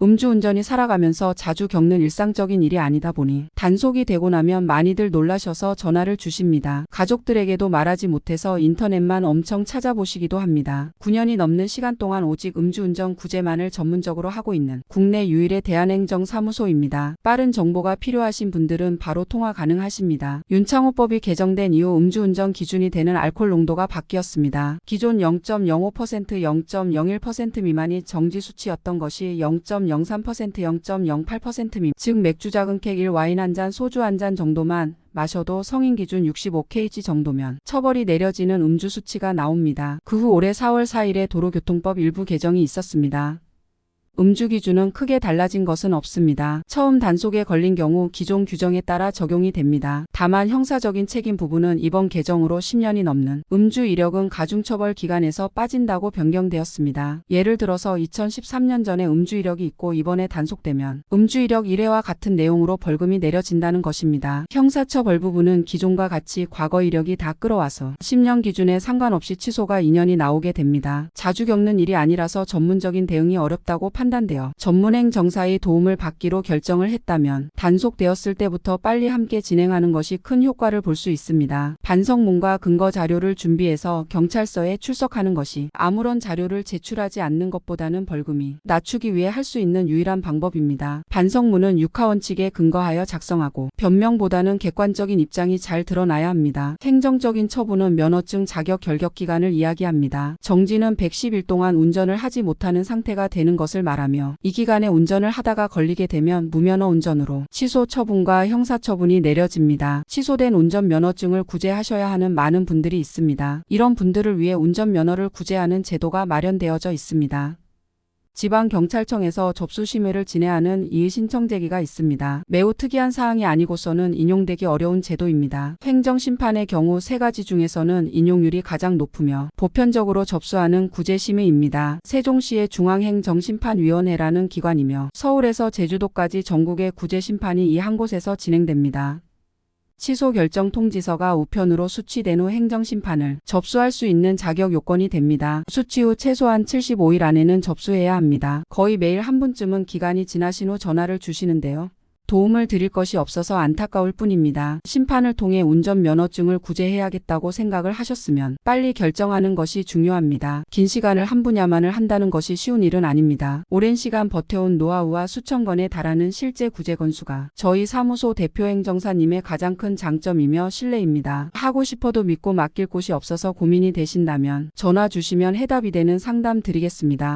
음주운전이 살아가면서 자주 겪는 일상적인 일이 아니다 보니 단속이 되고 나면 많이들 놀라셔서 전화를 주십니다. 가족들에게도 말하지 못해서 인터넷만 엄청 찾아보시기도 합니다. 9년이 넘는 시간 동안 오직 음주운전 구제만을 전문적으로 하고 있는 국내 유일의 대한행정사무소입니다. 빠른 정보가 필요하신 분들은 바로 통화 가능하십니다. 윤창호법이 개정된 이후 음주운전 기준이 되는 알코올 농도가 바뀌었습니다. 기존 0.05%, 0.01% 미만이 정지 수치였던 것이 0.03%, 0.08% 미만, 즉 맥주 작은 캔 1 와인 한 잔, 소주 한 잔 정도만 마셔도 성인 기준 65kg 정도면 처벌이 내려지는 음주 수치가 나옵니다. 그 후 올해 4월 4일에 도로교통법 일부 개정이 있었습니다. 음주 기준은 크게 달라진 것은 없습니다. 처음 단속에 걸린 경우 기존 규정에 따라 적용이 됩니다. 다만 형사적인 책임 부분은 이번 개정으로 10년이 넘는 음주 이력은 가중처벌 기간에서 빠진다고 변경되었습니다. 예를 들어서 2013년 전에 음주 이력이 있고 이번에 단속되면 음주 이력 1회와 같은 내용으로 벌금이 내려진다는 것입니다. 형사처벌 부분은 기존과 같이 과거 이력이 다 끌어와서 10년 기준에 상관없이 취소가 2년이 나오게 됩니다. 자주 겪는 일이 아니라서 전문적인 대응이 어렵다고 판단되어 전문행정사의 도움을 받기로 결정을 했다면 단속되었을 때부터 빨리 함께 진행하는 것이 큰 효과를 볼 수 있습니다. 반성문과 근거 자료를 준비해서 경찰서에 출석하는 것이 아무런 자료를 제출하지 않는 것보다는 벌금이 낮추기 위해 할 수 있는 유일한 방법입니다. 반성문은 육하원칙에 근거하여 작성하고 변명보다는 객관적인 입장이 잘 드러나야 합니다. 행정적인 처분은 면허증 자격 결격 기간을 이야기합니다. 정지는 110일 동안 운전을 하지 못하는 상태가 되는 것을 말하며 이 기간에 운전을 하다가 걸리게 되면 무면허 운전으로 취소 처분과 형사 처분이 내려집니다. 취소된 운전면허증을 구제하셔야 하는 많은 분들이 있습니다. 이런 분들을 위해 운전면허를 구제하는 제도가 마련되어져 있습니다. 지방경찰청에서 접수심의를 진행하는 이의신청제기가 있습니다. 매우 특이한 사항이 아니고서는 인용되기 어려운 제도입니다. 행정심판의 경우 세 가지 중에서는 인용률이 가장 높으며 보편적으로 접수하는 구제심의입니다. 세종시의 중앙행정심판위원회라는 기관이며 서울에서 제주도까지 전국의 구제심판이 이 한 곳에서 진행됩니다. 취소 결정 통지서가 우편으로 수취된 후 행정심판을 접수할 수 있는 자격 요건이 됩니다. 수취 후 최소한 75일 안에는 접수해야 합니다. 거의 매일 한 분쯤은 기간이 지나신 후 전화를 주시는데요. 도움을 드릴 것이 없어서 안타까울 뿐입니다. 심판을 통해 운전면허증을 구제해야겠다고 생각을 하셨으면 빨리 결정하는 것이 중요합니다. 긴 시간을 한 분야만을 한다는 것이 쉬운 일은 아닙니다. 오랜 시간 버텨온 노하우와 수천 건에 달하는 실제 구제 건수가 저희 사무소 대표 행정사님의 가장 큰 장점이며 신뢰입니다. 하고 싶어도 믿고 맡길 곳이 없어서 고민이 되신다면 전화 주시면 해답이 되는 상담 드리겠습니다.